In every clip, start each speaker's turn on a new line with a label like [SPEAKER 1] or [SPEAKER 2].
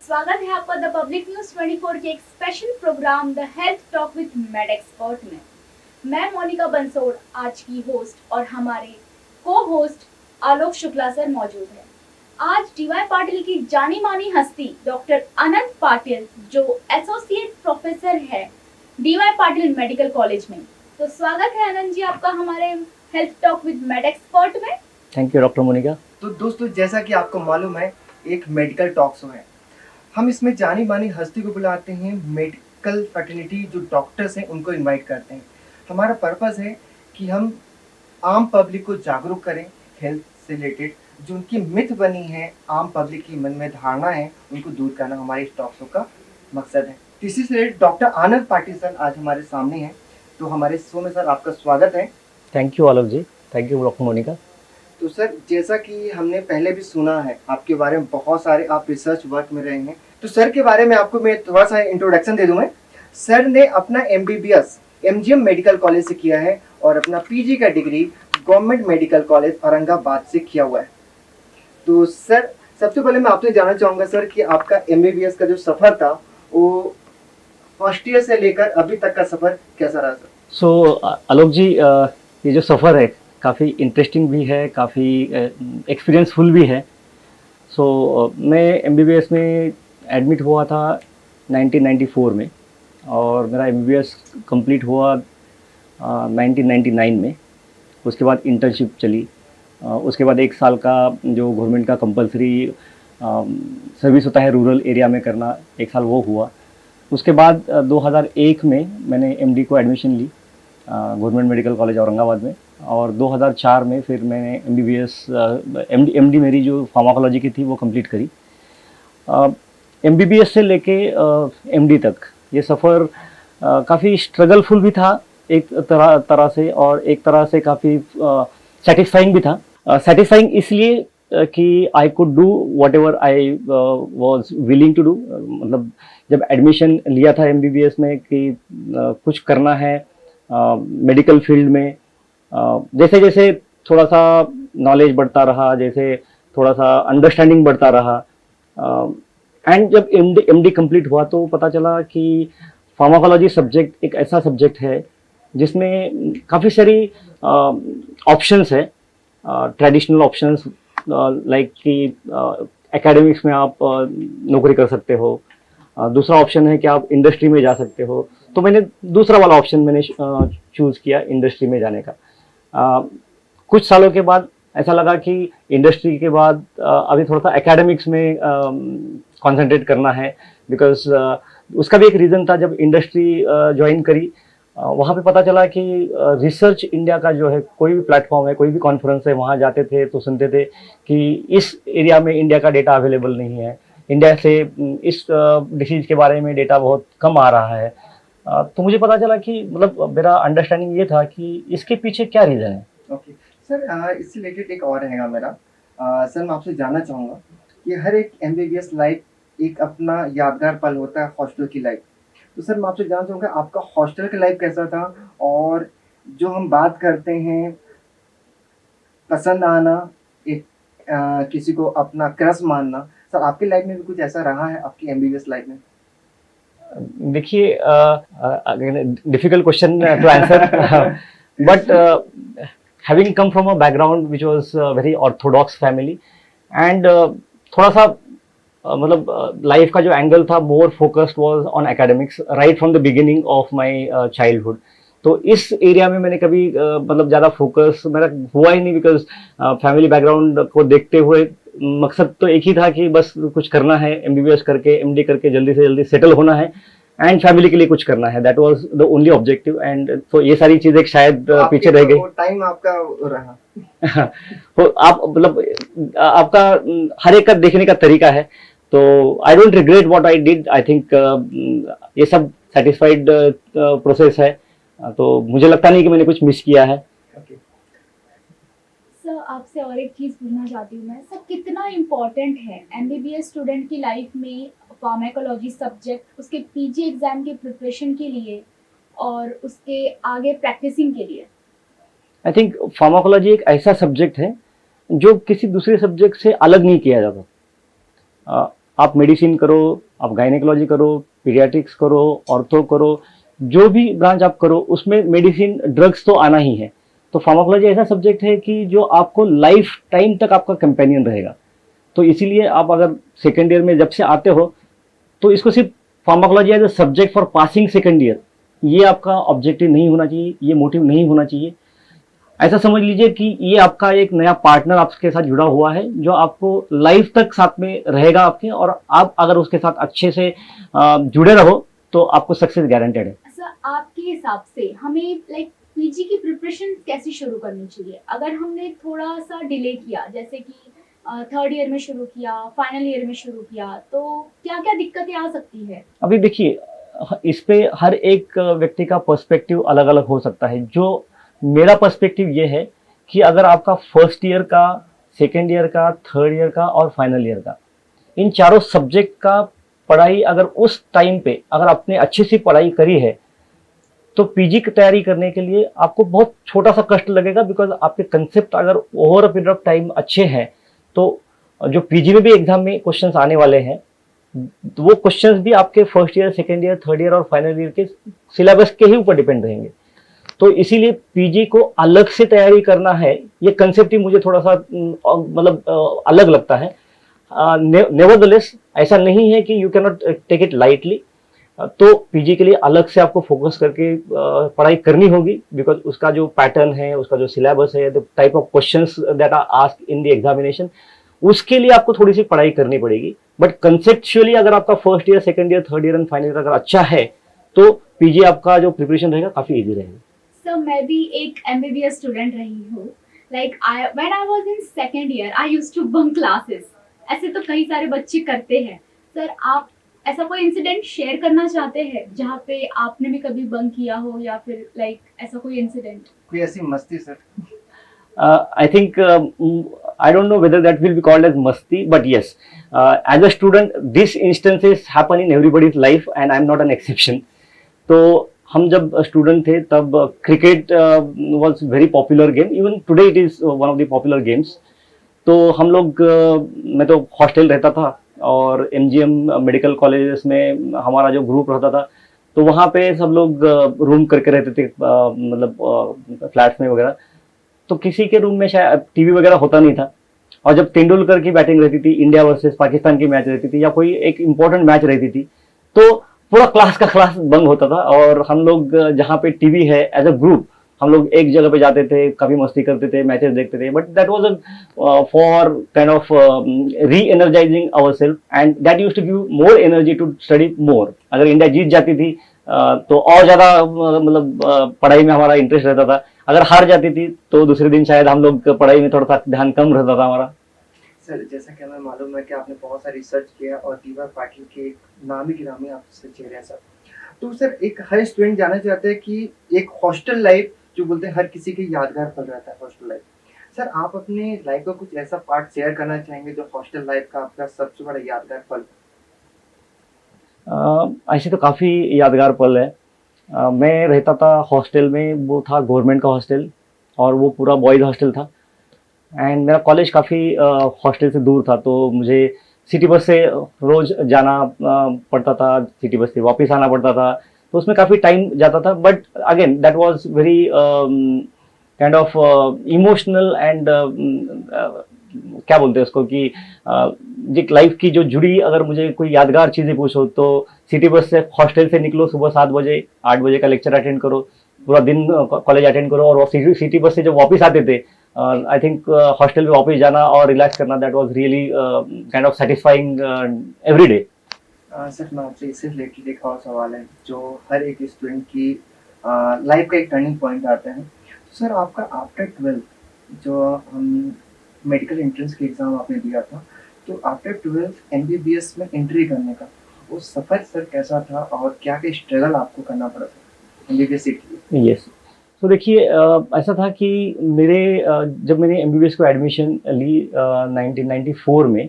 [SPEAKER 1] स्वागत है आपका द पब्लिक न्यूज 24 के एक special program the health talk with med expert में। मैं मोनिका बंसोड़ आज की होस्ट और हमारे को होस्ट आलोक शुक्ला सर मौजूद है। आज डीवाई पाटिल की जानी मानी हस्ती डॉक्टर अनंत पाटिल जो एसोसिएट प्रोफेसर है डीवाई पाटिल मेडिकल कॉलेज में। तो स्वागत है अनंत जी आपका हमारे health talk with med expert में।
[SPEAKER 2] Thank you doctor Monika.
[SPEAKER 3] तो दोस्तों, जैसा कि आपको मालूम है, एक मेडिकल टॉक शो है। हम इसमें जानी मानी हस्ती को बुलाते हैं, मेडिकल फैटर्निटी जो डॉक्टर्स हैं उनको इनवाइट करते हैं। हमारा पर्पस है कि हम आम पब्लिक को जागरूक करें हेल्थ से रिलेटेड। जो उनकी मिथ बनी है, आम पब्लिक की मन में धारणा है, उनको दूर करना हमारे इस टॉक शो का मकसद है। इसी से डॉक्टर आनंद पाटिल सर आज हमारे सामने हैं। तो हमारे शो में सर आपका स्वागत है।
[SPEAKER 2] Thank you Alok ji. Thank you doctor Monika.
[SPEAKER 3] तो सर, जैसा कि हमने पहले भी सुना है आपके बारे में, बहुत सारे आप रिसर्च वर्क में रहे हैं। तो सर के बारे में आपको मैं थोड़ा सा इंट्रोडक्शन दे दूं। मैं सर ने अपना एमबीबीएस एमजीएम मेडिकल कॉलेज से किया है और अपना पीजी का degree government medical college Aurangabad से किया हुआ है। तो सर, सबसे पहले मैं आपसे जानना चाहूँगा सर कि आपका एमबीबीएस का जो सफ़र था वो फर्स्ट ईयर से लेकर अभी तक का सफ़र कैसा रहा सर?
[SPEAKER 2] सो आलोक जी, ये जो सफ़र है काफ़ी इंटरेस्टिंग भी है, काफ़ी एक्सपीरियंसफुल भी है। सो मैं एमबीबीएस में एडमिट हुआ था 1994 में और मेरा एमबीबीएस कंप्लीट हुआ 1999 में। उसके बाद इंटर्नशिप चली। उसके बाद एक साल का जो गवर्नमेंट का कंपलसरी सर्विस होता है रूरल एरिया में करना, एक साल वो हुआ। उसके बाद 2001 में मैंने एमडी को एडमिशन ली गवर्नमेंट मेडिकल कॉलेज औरंगाबाद में, और 2004 में फिर मैंने एमबीबीएस एमडी मेरी जो फार्माकोलॉजी की थी वो कंप्लीट करी। एमबीबीएस से लेके एमडी तक ये सफ़र काफ़ी स्ट्रगलफुल भी था एक तरह से, और एक तरह से काफ़ी सेटिस्फाइंग भी था। सेटिस्फाइंग इसलिए कि I could do whatever I was willing to do. मतलब जब एडमिशन लिया था एमबीबीएस में कि कुछ करना है मेडिकल फील्ड में, जैसे जैसे थोड़ा सा नॉलेज बढ़ता रहा, जैसे थोड़ा सा अंडरस्टैंडिंग बढ़ता रहा, एंड जब एमडी कंप्लीट हुआ तो पता चला कि फार्माकोलॉजी सब्जेक्ट एक ऐसा सब्जेक्ट है जिसमें काफ़ी सारी ऑप्शंस है। ट्रेडिशनल ऑप्शंस लाइक कि एकेडमिक्स में आप नौकरी कर सकते हो। दूसरा ऑप्शन है कि आप इंडस्ट्री में जा सकते हो। तो मैंने दूसरा वाला ऑप्शन मैंने चूज़ किया, इंडस्ट्री में जाने का। कुछ सालों के बाद ऐसा लगा कि इंडस्ट्री के बाद अभी थोड़ा सा एकेडमिक्स में कंसंट्रेट करना है, बिकॉज उसका भी एक रीज़न था। जब इंडस्ट्री ज्वाइन करी वहाँ पे पता चला कि रिसर्च इंडिया का जो है कोई भी प्लेटफॉर्म है, कोई भी कॉन्फ्रेंस है, वहाँ जाते थे तो सुनते थे कि इस एरिया में इंडिया का डेटा अवेलेबल नहीं है, इंडिया से इस डिसीज़ के बारे में डेटा बहुत कम आ रहा है। तो मुझे पता चला कि मतलब मेरा अंडरस्टैंडिंग ये था कि इसके पीछे क्या रीज़न है।
[SPEAKER 3] ओके सर, इससे रिलेटेड एक और रहेगा मेरा। सर, मैं आपसे जानना चाहूँगा कि हर एक एमबीबीएस लाइफ एक अपना यादगार पल होता है, हॉस्टल की लाइफ। तो सर, मैं आपसे जानना चाहूँगा आपका हॉस्टल की लाइफ कैसा था, और जो हम बात करते हैं पसंद आना, एक किसी को अपना क्रश मानना, सर आपकी लाइफ में भी कुछ ऐसा रहा है आपकी एमबीबीएस लाइफ में?
[SPEAKER 2] देखिए, difficult question to answer, but having come from a background which was very orthodox family and थोड़ा सा मतलब लाइफ का जो एंगल था more focused was on academics right from the beginning of my childhood. तो इस एरिया में मैंने कभी मतलब ज़्यादा फोकस मेरा हुआ ही नहीं, बिकॉज फैमिली बैकग्राउंड को देखते हुए मकसद तो एक ही था कि बस कुछ करना है, एमबीबीएस करके एमडी करके जल्दी से जल्दी सेटल होना है एंड फैमिली के लिए कुछ करना है, that was the only objective. And तो ये सारी चीजें शायद पीछे रह गई।
[SPEAKER 3] टाइम आपका रहा।
[SPEAKER 2] तो आप मतलब आपका हर एक का देखने का तरीका है, तो I don't regret what I did. I think ये सब सेटिस्फाइड प्रोसेस है, तो मुझे लगता नहीं कि मैंने कुछ मिस किया है।
[SPEAKER 1] सर आपसे और एक चीज़ पूछना चाहती हूँ मैं, सर कितना इम्पोर्टेंट है एमबीबीएस स्टूडेंट की लाइफ में फार्माकोलॉजी सब्जेक्ट, उसके पीजी एग्जाम के प्रिपरेशन के लिए और उसके आगे प्रैक्टिसिंग के लिए?
[SPEAKER 2] आई थिंक फार्माकोलॉजी एक ऐसा सब्जेक्ट है जो किसी दूसरे सब्जेक्ट से अलग नहीं किया जाता। आप मेडिसिन करो, आप गायनेकोलॉजी करो, पीडियाट्रिक्स करो, ऑर्थो करो, जो भी ब्रांच आप करो उसमें मेडिसिन ड्रग्स तो आना ही है। तो फार्माकोलॉजी ऐसा सब्जेक्ट है कि जो आपको लाइफ टाइम तक आपका कंपेनियन रहेगा। तो इसीलिए आप अगर सेकेंड ईयर में जब से आते हो तो इसको सिर्फ pharmacology as a subject for passing second year, ये आपका ऑब्जेक्टिव नहीं होना चाहिए, ये मोटिव नहीं होना चाहिए। ऐसा समझ लीजिए कि ये आपका एक नया पार्टनर आपके साथ जुड़ा हुआ है जो आपको लाइफ तक साथ में रहेगा आपके, और आप अगर उसके साथ अच्छे से जुड़े रहो तो आपको सक्सेस गारंटेड है।
[SPEAKER 1] सर आपके हिसाब से हमें लाइक पीजी की प्रिपरेशन कैसे शुरू करनी चाहिए? अगर हमने थोड़ा सा डिले किया, जैसे कि थर्ड ईयर में शुरू किया, फाइनल ईयर में शुरू किया, तो क्या क्या दिक्कतें आ सकती है?
[SPEAKER 2] अभी देखिए, इस पे हर एक व्यक्ति का पर्सपेक्टिव अलग अलग हो सकता है। जो मेरा पर्सपेक्टिव ये है कि अगर आपका फर्स्ट ईयर का, सेकेंड ईयर का, थर्ड ईयर का और फाइनल ईयर का, इन चारों सब्जेक्ट का पढ़ाई अगर उस टाइम पे अगर आपने अच्छी सी पढ़ाई करी है तो पीजी की तैयारी करने के लिए आपको बहुत छोटा सा कष्ट लगेगा, बिकॉज आपके कंसेप्ट अगर over a period of time अच्छे हैं तो जो पीजी में भी एग्जाम में क्वेश्चंस आने वाले हैं तो वो क्वेश्चंस भी आपके first year, second year, third year और फाइनल ईयर के सिलेबस के ही ऊपर डिपेंड रहेंगे। तो इसीलिए पीजी को अलग से तैयारी करना है, ये कंसेप्ट ही मुझे थोड़ा सा मतलब अलग लगता है। नेवरदलेस ऐसा नहीं है कि you can not take it lightly. तो पीजी के लिए अलग से आपको फोकस करके पढ़ाई करनी होगी, बिकॉज उसका जो पैटर्न है, उसका जो सिलेबस है, the type of questions that are asked in the examination, उसके लिए आपको थोड़ी सी पढ़ाई करनी पड़ेगी। बट कंसेप्चुअली अगर आपका first year, second year, third year and final year अगर अच्छा है तो पीजी आपका जो प्रिपरेशन रहेगा काफी इजी रहेगा।
[SPEAKER 1] सर मैं भी एक एमबीबीएस स्टूडेंट रही हूँ। Like when I was in second year I used to bunk classes. ऐसे तो कई सारे बच्चे करते हैं। सर आप ऐसा कोई इंसिडेंट शेयर करना चाहते हैं जहाँ पे आपने भी कभी बंक किया हो, या फिर लाइक ऐसा कोई इंसिडेंट?
[SPEAKER 3] कोई ऐसी मस्ती sir?
[SPEAKER 2] I think I don't know whether that will be called as masti, but yes, as a student, these instances happen in everybody's life, and I'm not an exception. तो हम जब student थे तब cricket was very popular game, even today it is one of the popular games. तो हम लोग मैं तो हॉस्टल रहता था और एमजीएम मेडिकल कॉलेजेस में हमारा जो ग्रुप रहता था, तो वहाँ पे सब लोग रूम करके रहते थे, मतलब फ्लैट्स में वगैरह। तो किसी के रूम में शायद टीवी वगैरह होता नहीं था, और जब तेंदुलकर की बैटिंग रहती थी, इंडिया वर्सेस पाकिस्तान की मैच रहती थी, या कोई एक इम्पोर्टेंट मैच रहती थी, तो पूरा क्लास का क्लास बंद होता था। और हम लोग जहाँ पे टीवी है, एज अ ग्रुप हम लोग एक जगह पे जाते थे, काफी मस्ती करते थे, मैचेस देखते थे। But that was for kind of reenergizing ourself, and that used to give more energy to study more. अगर इंडिया जीत जाती थी तो और ज्यादा मतलब पढ़ाई में हमारा इंटरेस्ट रहता था। अगर हार जाती थी तो दूसरे दिन शायद हम लोग पढ़ाई में थोड़ा सा ध्यान कम रहता था हमारा।
[SPEAKER 3] सर जैसा कि हमें मालूम है कि आपने बहुत सारी रिसर्च किया और दीवा पाटिल के एक नामी गिरामी आपसे चेहरे हैं सर। तो सर एक हर स्टूडेंट जानना चाहते हैं कि एक हॉस्टल लाइफ जो बोलते हैं हर किसी के यादगार पल रहता है हॉस्टल लाइफ। सर आप अपने लाइफ का कुछ ऐसा पार्ट शेयर करना चाहेंगे जो हॉस्टल लाइफ का आपका सबसे बड़ा यादगार पल?
[SPEAKER 2] ऐसे तो काफ़ी यादगार पल है। मैं रहता था हॉस्टल में, वो था गवर्नमेंट का हॉस्टल और वो पूरा बॉयज़ हॉस्टल था। एंड मेरा कॉलेज काफ़ी हॉस्टल से दूर था, तो मुझे सिटी बस से रोज़ जाना पड़ता था, सिटी बस से वापस आना पड़ता था, तो उसमें काफ़ी टाइम जाता था। But again that was very kind of emotional and क्या बोलते हैं उसको कि एक लाइफ की जो जुड़ी, अगर मुझे कोई यादगार चीज़ें पूछो तो सिटी बस से हॉस्टल से निकलो, सुबह 7 बजे 8 बजे का लेक्चर अटेंड करो, पूरा दिन कॉलेज अटेंड करो, और सिटी बस से जब वापस आते थे आई थिंक हॉस्टल में वापस जाना और रिलैक्स करना, that was really kind of satisfying every day.
[SPEAKER 3] Sir मैं आपसे इससे रिलेटेड एक और सवाल है जो हर एक स्टूडेंट की लाइफ का एक टर्निंग पॉइंट आता है। तो सर आपका आफ्टर 12 जो हम मेडिकल एंट्रेंस के एग्ज़ाम आपने दिया था, तो आफ्टर 12 एमबीबीएस में एंट्री करने का वो सफ़र सर कैसा था और क्या क्या स्ट्रगल आपको करना पड़ा था एमबीबीएस सीट के लिए?
[SPEAKER 2] यस। तो देखिए ऐसा था कि मेरे जब मैंने एमबीबीएस को एडमिशन ली 1994 में,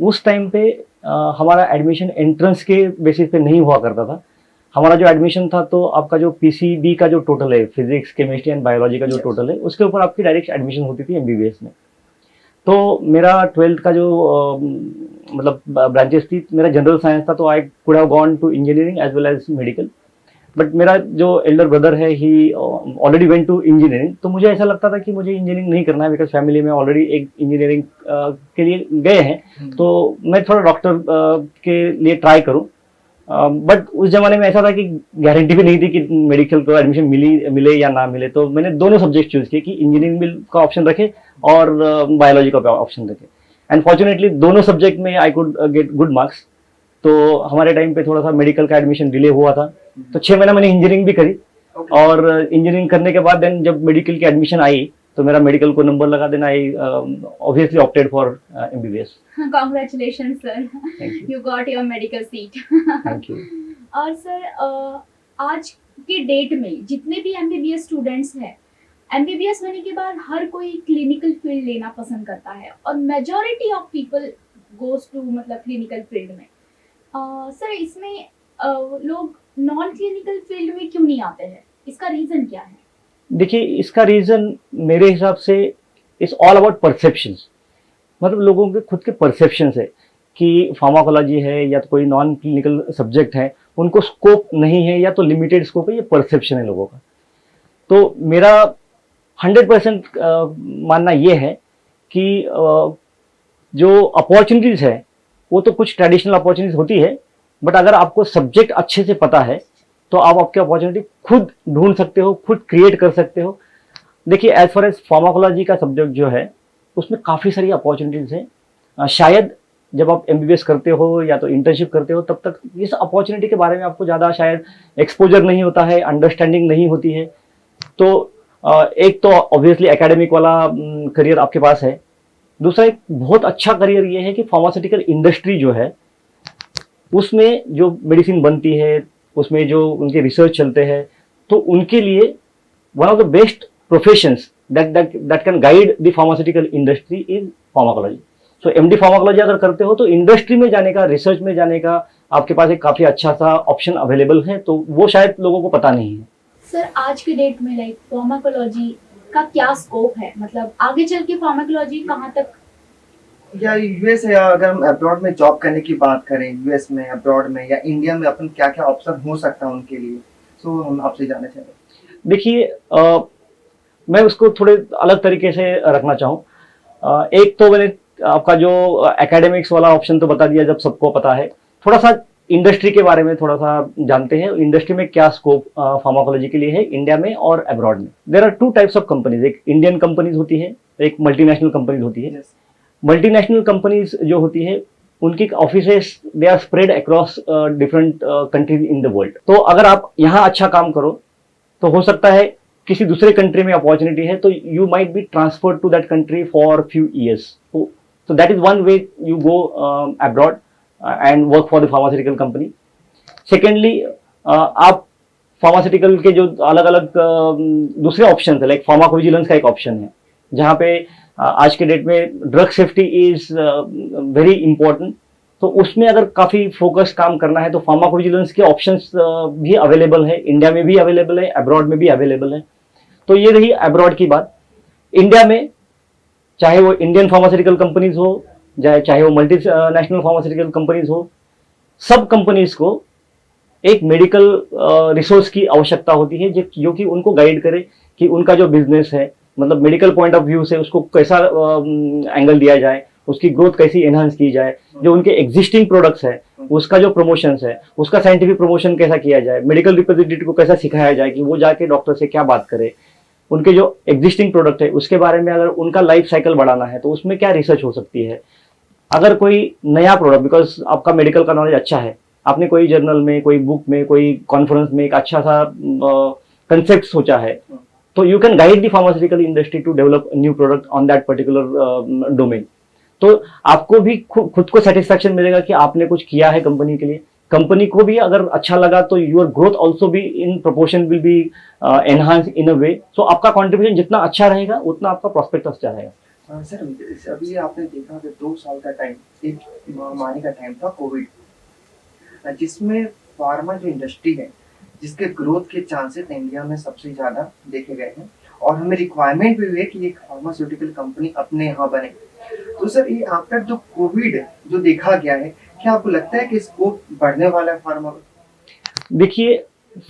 [SPEAKER 2] उस टाइम पे हमारा एडमिशन एंट्रेंस के बेसिस पे नहीं हुआ करता था। हमारा जो एडमिशन था तो आपका जो पीसीबी का जो टोटल है, फिजिक्स केमिस्ट्री एंड बायोलॉजी का जो टोटल है, उसके ऊपर आपकी डायरेक्ट एडमिशन होती थी एमबीबीएस में। तो मेरा 12th का जो मतलब ब्रांचेस थी, मेरा जनरल साइंस था, तो I could have gone to engineering as well as medical. But मेरा जो एल्डर ब्रदर है he already went to engineering, तो मुझे ऐसा लगता था कि मुझे इंजीनियरिंग नहीं करना है, बिकॉज फैमिली में ऑलरेडी एक इंजीनियरिंग के लिए गए हैं, तो मैं थोड़ा डॉक्टर के लिए ट्राई करूं। बट उस जमाने में ऐसा था कि गारंटी भी नहीं थी कि मेडिकल को एडमिशन मिले या ना मिले, तो मैंने दोनों सब्जेक्ट चूज किए कि इंजीनियरिंग का ऑप्शन रखे और बायोलॉजी का ऑप्शन रखे। एंड फॉर्चुनेटली दोनों सब्जेक्ट में I could get good marks. तो हमारे टाइम पे थोड़ा सा मेडिकल का एडमिशन डिले हुआ था, तो 6 महीना मैंने इंजीनियरिंग भी करी। और इंजीनियरिंग करने के बाद देन जब मेडिकल की एडमिशन आई तो मेरा मेडिकल को नंबर लगा देना, I obviously opted for MBBS.
[SPEAKER 1] Congratulations, sir.
[SPEAKER 2] Thank you.
[SPEAKER 1] You got your medical seat.
[SPEAKER 2] Thank you.
[SPEAKER 1] और सर आज के डेट में जितने भी एमबीबीएस स्टूडेंट्स हैं, एमबीबीएस होने के बाद हर कोई क्लिनिकल फील्ड लेना पसंद करता है और majority of people goes to मतलब क्लिनिकल फील्ड में। सर इसमें लोग नॉन क्लिनिकल फील्ड में क्यों नहीं आते हैं, इसका रीजन क्या है?
[SPEAKER 2] देखिए, इसका रीजन मेरे हिसाब से इट्स ऑल अबाउट परसेप्शंस। मतलब लोगों के खुद के परसेप्शंस है कि फार्माकोलॉजी है या तो कोई नॉन क्लिनिकल सब्जेक्ट है, उनको स्कोप नहीं है या तो लिमिटेड स्कोप है, ये परसेप्शन है लोगों का। तो मेरा 100% मानना ये है कि जो अपॉर्चुनिटीज है वो तो कुछ ट्रेडिशनल अपॉर्चुनिटीज होती है, बट अगर आपको सब्जेक्ट अच्छे से पता है तो आप आपकी अपॉर्चुनिटी खुद ढूंढ सकते हो, खुद क्रिएट कर सकते हो। देखिए, एज फार एज फार्माकोलॉजी का सब्जेक्ट जो है उसमें काफ़ी सारी अपॉर्चुनिटीज हैं। शायद जब आप एमबीबीएस करते हो या तो इंटर्नशिप करते हो तब तक इस अपॉर्चुनिटी के बारे में आपको ज़्यादा शायद एक्सपोजर नहीं होता है, अंडरस्टैंडिंग नहीं होती है। तो एक तो ऑब्वियसली एकेडमिक वाला करियर आपके पास है, दूसरा एक बहुत अच्छा करियर ये है कि फार्मास्यूटिकल इंडस्ट्री जो है उसमें जो मेडिसिन बनती है, उसमें जो उनके रिसर्च चलते हैं, तो उनके लिए one of the best professions that can guide the pharmaceutical industry in pharmacology. So MD pharmacology अगर करते हो तो इंडस्ट्री में जाने का, रिसर्च में जाने का आपके पास एक काफी अच्छा सा ऑप्शन अवेलेबल है, तो वो शायद लोगों को पता नहीं है।
[SPEAKER 1] सर आज के डेट में लाइक फार्माकोलॉजी का क्या स्कोप है, मतलब आगे चल के फार्माकोलॉजी कहाँ तक,
[SPEAKER 3] या यूएस या अगर हम अब्रॉड में जॉब करने की बात करें, यूएस में, अब्रॉड में या इंडिया में अपन क्या क्या ऑप्शन हो सकता है उनके लिए, तो हम आपसे जानना चाहेंगे।
[SPEAKER 2] देखिए, मैं उसको थोड़े अलग तरीके से रखना चाहूँ। एक तो मैंने आपका जो एकेडमिक्स वाला ऑप्शन तो बता दिया, जब सबको पता है। थोड़ा सा इंडस्ट्री के बारे में थोड़ा सा जानते हैं, इंडस्ट्री में क्या स्कोप फार्माकोलॉजी के लिए है इंडिया में और अब्रॉड में। There are 2 types of companies, एक इंडियन कंपनीज होती है, एक मल्टीनेशनल कंपनीज होती है। मल्टीनेशनल कंपनीज जो होती है उनकी offices they are spread across different countries in the world. तो अगर आप यहाँ अच्छा काम करो तो हो सकता है किसी दूसरे कंट्री में अपॉर्चुनिटी है तो you might be transferred to that country for few years. So that is one way you go abroad and work for the pharmaceutical company. Secondly, आप फार्मास्यूटिकल के जो अलग अलग दूसरे ऑप्शन है, लाइक फार्माकोविजिलेंस का एक ऑप्शन है, जहाँ पे आज के डेट में drug safety is very important. तो उसमें अगर काफी फोकस काम करना है तो फार्माकोविजिलेंस के ऑप्शंस भी अवेलेबल है, इंडिया में भी अवेलेबल है, अब्रॉड में भी अवेलेबल है। तो ये रही अब्रॉड की बात। इंडिया में चाहे वो इंडियन फार्मास्यूटिकल कंपनीज हो, चाहे वो मल्टी नेशनल फार्मास्यूटिकल कंपनीज हो, सब कंपनीज को एक मेडिकल रिसोर्स की आवश्यकता होती है जो कि उनको गाइड करे कि उनका जो बिजनेस है, मतलब मेडिकल पॉइंट ऑफ व्यू से उसको कैसा एंगल दिया जाए, उसकी ग्रोथ कैसी एनहांस की जाए, जो उनके एग्जिस्टिंग प्रोडक्ट्स है उसका जो प्रमोशंस है उसका साइंटिफिक प्रमोशन कैसा किया जाए, मेडिकल रिप्रेजेंटेटिव को कैसा सिखाया जाए कि वो जाके डॉक्टर से क्या बात करे, उनके जो एग्जिस्टिंग प्रोडक्ट है उसके बारे में अगर उनका लाइफ साइकिल बढ़ाना है तो उसमें क्या रिसर्च हो सकती है। अगर कोई नया प्रोडक्ट, बिकॉज आपका मेडिकल का नॉलेज अच्छा है, आपने कोई जर्नल में, कोई बुक में, कोई कॉन्फ्रेंस में एक अच्छा सा कंसेप्ट सोचा है, तो you can guide the pharmaceutical industry to develop new product on that particular domain. तो आपको भी खुद को सेटिस्फैक्शन मिलेगा कि आपने कुछ किया है कंपनी के लिए, कंपनी को भी अगर अच्छा लगा तो योर ग्रोथ ऑल्सो भी in proportion will be enhance in a way. So आपका कॉन्ट्रीब्यूशन जितना अच्छा रहेगा उतना आपका प्रॉस्पेक्ट अच्छा रहेगा।
[SPEAKER 3] सर अभी आपने देखा कि 2 साल का टाइम एक महामारी का टाइम था कोविड, जिसमें फार्मा जो इंडस्ट्री है जिसके ग्रोथ के चांसेस इंडिया में सबसे ज़्यादा देखे गए हैं और हमें रिक्वायरमेंट भी हुई कि एक फार्मास्यूटिकल कंपनी अपने यहाँ बने। तो सर ये आफ्टर जो कोविड जो देखा गया है, क्या आपको लगता है कि स्कोप बढ़ने वाला है फार्मा का?
[SPEAKER 2] देखिए,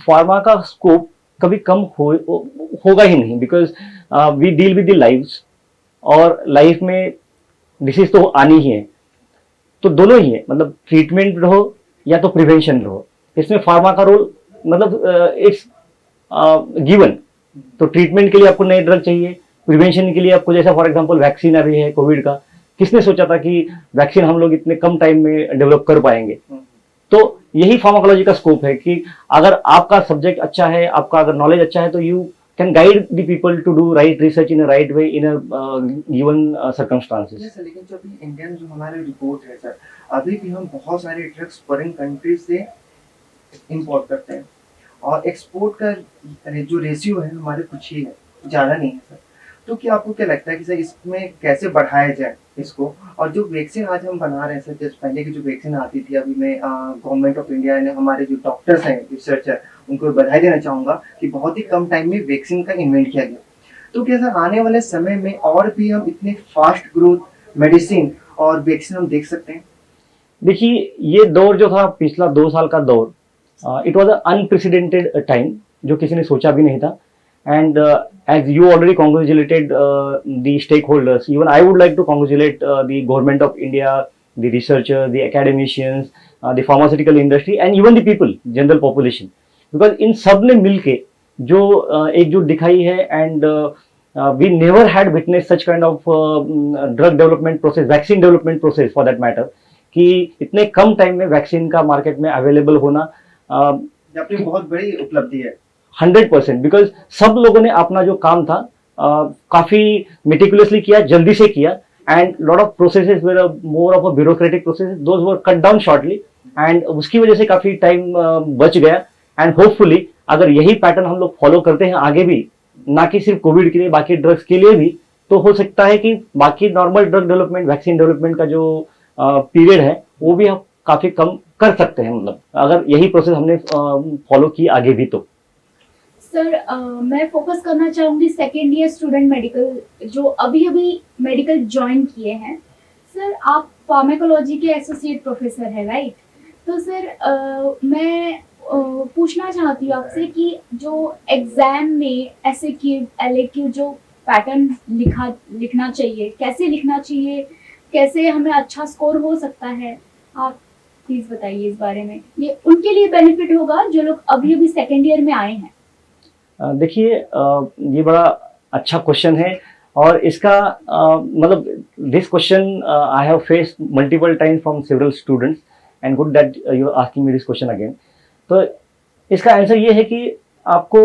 [SPEAKER 2] फार्मा का स्कोप कभी कम होगा ही नहीं, because we deal with the lives, और लाइफ में डिसीज तो आनी ही है, तो दोनों ही है, मतलब ट्रीटमेंट रहो या तो प्रिवेंशन रहो, इसमें फार्मा का रोल मतलब इट्स गिवन। तो ट्रीटमेंट के लिए आपको नए ड्रग चाहिए, प्रिवेंशन के लिए आपको, जैसा फॉर एग्जांपल वैक्सीन आ रही है कोविड का, किसने सोचा था कि वैक्सीन हम लोग इतने कम टाइम में डेवलप कर पाएंगे। तो यही फार्माकोलॉजी का स्कोप है कि अगर आपका सब्जेक्ट अच्छा है, आपका अगर नॉलेज अच्छा है, तो you can guide the people to do right research in a right way in a given circumstances.
[SPEAKER 3] लेकिन जो अभी इंडियन जो हमारे रिपोर्ट है सर, अभी भी हम बहुत सारे ड्रग्स फॉरेन कंट्रीज से इंपोर्ट करते हैं और एक्सपोर्ट का जो रेशियो है हमारे कुछ ही है, ज़्यादा नहीं है सर। तो क्या आपको क्या लगता है कि सर इसमें कैसे बढ़ाया जाए इसको? और जो वैक्सीन आज हम बना रहे हैं सर, जैसे पहले की जो वैक्सीन आती थी, अभी मैं गवर्नमेंट ऑफ इंडिया ने हमारे जो डॉक्टर्स हैं, रिसर्चर, उनको बधाई देना चाहूँगा कि बहुत ही कम टाइम में वैक्सीन का इन्वेंट किया गया। तो क्या सर आने वाले समय में और भी हम इतने फास्ट ग्रोथ मेडिसिन और वैक्सीन हम देख सकते हैं?
[SPEAKER 2] देखिए, ये दौर जो था पिछला 2 साल का दौर, इट वॉज अनप्रेसिडेंटेड टाइम, जो किसी ने सोचा भी नहीं था। And as you already congratulated the stakeholders, even I would like to congratulate the government of India, the researchers, the academicians, the pharmaceutical industry, and even the people, general population, because इन सब ने मिलके जो एकजुट दिखाई है, and we never had witnessed such kind of drug development process, vaccine development process for that matter, कि इतने कम time में वैक्सीन का मार्केट में अवेलेबल होना
[SPEAKER 3] अपनी बहुत बड़ी उपलब्धि है।
[SPEAKER 2] 100%, बिकॉज सब लोगों ने अपना जो काम था काफी मेटिकुलसली किया, जल्दी से किया, and lot of processes were more of a bureaucratic process, those were cut down shortly, and उसकी वजह से काफी टाइम बच गया। एंड होपफुली अगर यही पैटर्न हम लोग फॉलो करते हैं आगे भी, ना कि सिर्फ कोविड के लिए, बाकी ड्रग्स के लिए भी, तो हो सकता है कि बाकी normal drug development, vaccine development का जो पीरियड है वो भी हम काफी कम कर सकते हैं, मतलब अगर यही प्रोसेस हमने फॉलो की आगे भी। तो
[SPEAKER 1] सर मैं फोकस करना चाहूँगी सेकेंड ईयर स्टूडेंट मेडिकल जो अभी अभी मेडिकल ज्वाइन किए हैं। सर आप फार्माकोलॉजी के एसोसिएट प्रोफेसर हैं, राइट? तो सर मैं पूछना चाहती हूँ आपसे कि जो एग्ज़ाम में SAQ, LAQ जो पैटर्न लिखना चाहिए, कैसे लिखना चाहिए, कैसे हमें अच्छा स्कोर हो सकता है, आप प्लीज़ बताइए इस बारे में। ये उनके लिए बेनिफिट होगा जो लोग अभी अभी सेकेंड ईयर में आए हैं।
[SPEAKER 2] देखिए, ये बड़ा अच्छा क्वेश्चन है, और इसका मतलब this question I have faced multiple times from several students, and good that you are asking me this question again. तो इसका आंसर ये है कि आपको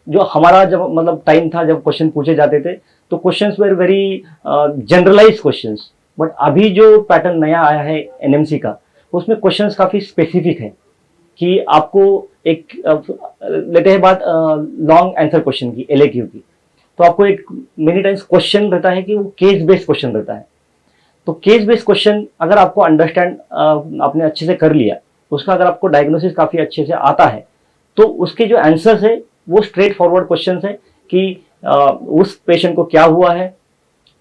[SPEAKER 2] जो हमारा जब मतलब टाइम था जब क्वेश्चन पूछे जाते थे, तो questions were very generalize questions, but अभी जो पैटर्न नया आया है NMC का, उसमें क्वेश्चंस काफ़ी स्पेसिफिक है कि आपको एक लेते हैं बात लॉन्ग आंसर क्वेश्चन की, LAQ की, तो आपको एक मेनी टाइम्स क्वेश्चन रहता है कि वो केस बेस्ड क्वेश्चन रहता है। तो केस बेस्ड क्वेश्चन अगर आपको अंडरस्टैंड आपने अच्छे से कर लिया, उसका अगर आपको डायग्नोसिस काफ़ी अच्छे से आता है, तो उसके जो आंसर्स है वो स्ट्रेट फॉरवर्ड क्वेश्चन है कि उस पेशेंट को क्या हुआ है,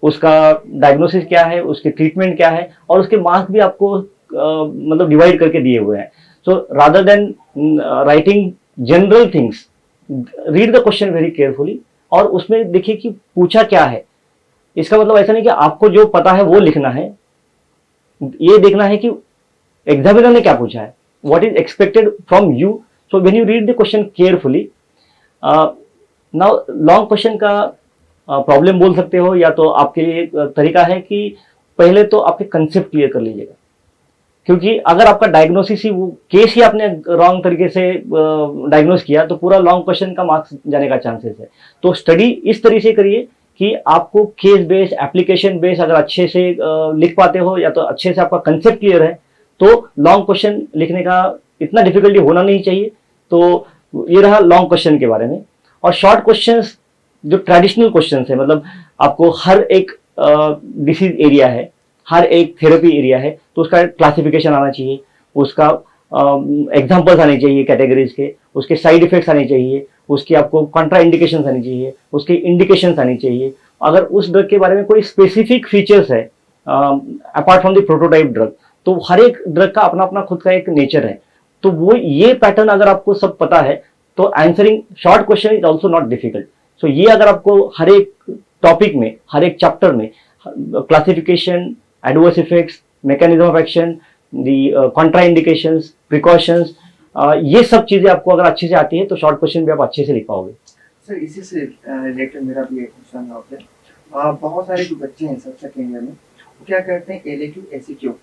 [SPEAKER 2] उसका डायग्नोसिस क्या है, उसके ट्रीटमेंट क्या है, और उसके मार्क्स भी आपको मतलब डिवाइड करके दिए हुए हैं। So rather than writing general things, read the question very carefully, और उसमें देखिए कि पूछा क्या है। इसका मतलब ऐसा नहीं कि आपको जो पता है वो लिखना है, ये देखना है कि एग्जामिनर ने क्या पूछा है, what is expected from you. So when you read the question carefully, now long question का प्रॉब्लम बोल सकते हो, या तो आपके लिए तरीका है कि पहले तो आपके कंसेप्ट क्लियर कर लीजिएगा, क्योंकि अगर आपका डायग्नोसिस ही वो केस ही आपने रॉन्ग तरीके से डायग्नोस किया तो पूरा लॉन्ग क्वेश्चन का मार्क्स जाने का चांसेस है। तो स्टडी इस तरीके से करिए कि आपको केस बेस्ड, एप्लीकेशन बेस्ड अगर अच्छे से लिख पाते हो या तो अच्छे से आपका कंसेप्ट क्लियर है तो लॉन्ग क्वेश्चन लिखने का इतना डिफिकल्टी होना नहीं चाहिए। तो ये रहा लॉन्ग क्वेश्चन के बारे में। और शॉर्ट क्वेश्चंस जो ट्रेडिशनल क्वेश्चंस है, मतलब आपको हर एक डिसीज एरिया है, हर एक थेरेपी एरिया है, तो उसका क्लासिफिकेशन आना चाहिए, उसका एग्जाम्पल्स आने चाहिए कैटेगरीज के, उसके साइड इफेक्ट्स आने चाहिए, उसकी आपको कॉन्ट्रा इंडिकेशंस आनी चाहिए, उसकी इंडिकेशंस आनी चाहिए। अगर उस ड्रग के बारे में कोई स्पेसिफिक फीचर्स है apart from the prototype drug, तो हर एक ड्रग का अपना अपना खुद का एक नेचर है। तो वो ये पैटर्न अगर आपको सब पता है तो answering short question is also not difficult. So ये अगर आपको हर एक टॉपिक में, हर एक चैप्टर में classification, adverse effects, mechanism of action, the Contra indications, precautions, ये सब चीजें आपको अगर अच्छे से आती है तो शॉर्ट क्वेश्चन भी आप अच्छे से लिख पाओगे।
[SPEAKER 3] सर इसी से रिलेटेड मेरा भी एक क्वेश्चन है आपसे। बहुत सारे जो बच्चे हैं सब सेकेंड ईयर में, वो क्या करते हैं एलएक्यू एसक्यू,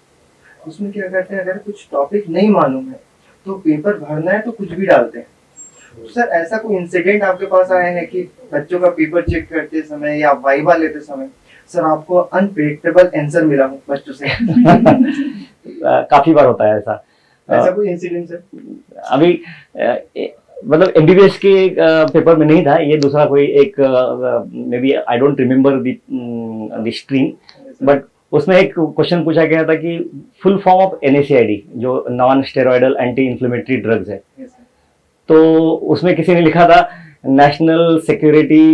[SPEAKER 3] उसमें क्या करते हैं अगर कुछ टॉपिक नहीं मालूम है तो पेपर भरना है तो कुछ भी डालते हैं। तो सर ऐसा कोई इंसिडेंट आपके पास आया है कि बच्चों का पेपर चेक करते समय या वाइवा लेते समय सर आपको अनप्रेडिक्टेबल आंसर मिला हो बच्चों से?
[SPEAKER 2] काफी बार होता है ऐसा।
[SPEAKER 3] ऐसा कोई इंसिडेंट सर?
[SPEAKER 2] अभी मतलब एमबीबीएस के पेपर में नहीं था, ये दूसरा कोई एक maybe I don't remember the stream, but उसमें एक क्वेश्चन पूछा गया था कि फुल फॉर्म ऑफ एनएसएआईडी जो non steroidal anti inflammatory drugs है। तो उसमें किसी ने लिखा था national security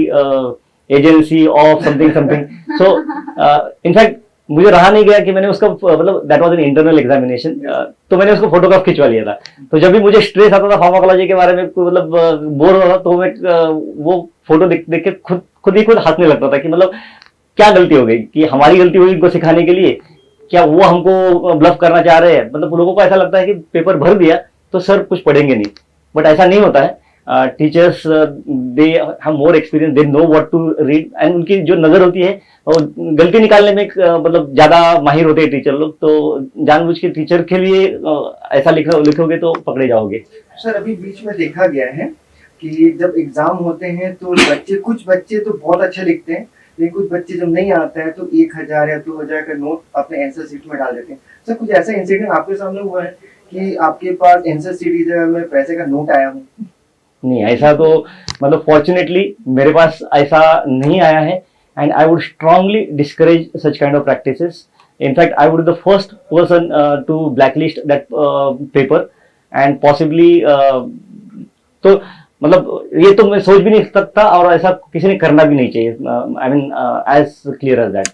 [SPEAKER 2] agency of something something. So in fact मुझे रहा नहीं गया कि मैंने उसका मतलब that was an internal examination, तो मैंने उसको फोटोग्राफ खिंचवा लिया था। तो जब भी मुझे स्ट्रेस आता था फार्माकोलॉजी के बारे में, मतलब बोर हो रहा था, तो मैं वो फोटो देख के खुद ही हंसने लगता था कि मतलब क्या गलती हो गई, कि हमारी गलती हुई इनको सिखाने के लिए, क्या वो हमको ब्लफ करना चाह रहे हैं। मतलब लोगों को ऐसा लगता है कि पेपर भर दिया तो सर कुछ पढ़ेंगे नहीं, बट ऐसा नहीं होता है। Teachers they have more experience, they know what to read, and उनकी जो नजर होती है वो गलती निकालने में मतलब ज्यादा माहिर होते हैं टीचर लोग। तो जानबूझ के टीचर के लिए ऐसा लिखोगे तो पकड़े जाओगे।
[SPEAKER 3] सर अभी बीच में देखा गया है कि जब एग्जाम होते हैं तो कुछ बच्चे तो बहुत अच्छा लिखते हैं, लेकिन कुछ बच्चे जब नहीं आता है तो 1000 या 2000 का नोट अपने आंसर शीट में डाल देते हैं। सर कुछ ऐसा इंसिडेंट आपके सामने हुआ है कि आपके पास आंसर शीट की जगह में पैसे का नोट आया हो?
[SPEAKER 2] नहीं, ऐसा तो मतलब फॉर्चुनेटली मेरे पास ऐसा नहीं आया है, and I would strongly discourage such kind of practices. In fact I would the first person to blacklist that paper, and possibly तो मतलब ये तो मैं सोच भी नहीं सकता, और ऐसा किसी ने करना भी नहीं चाहिए। I mean as clear as that.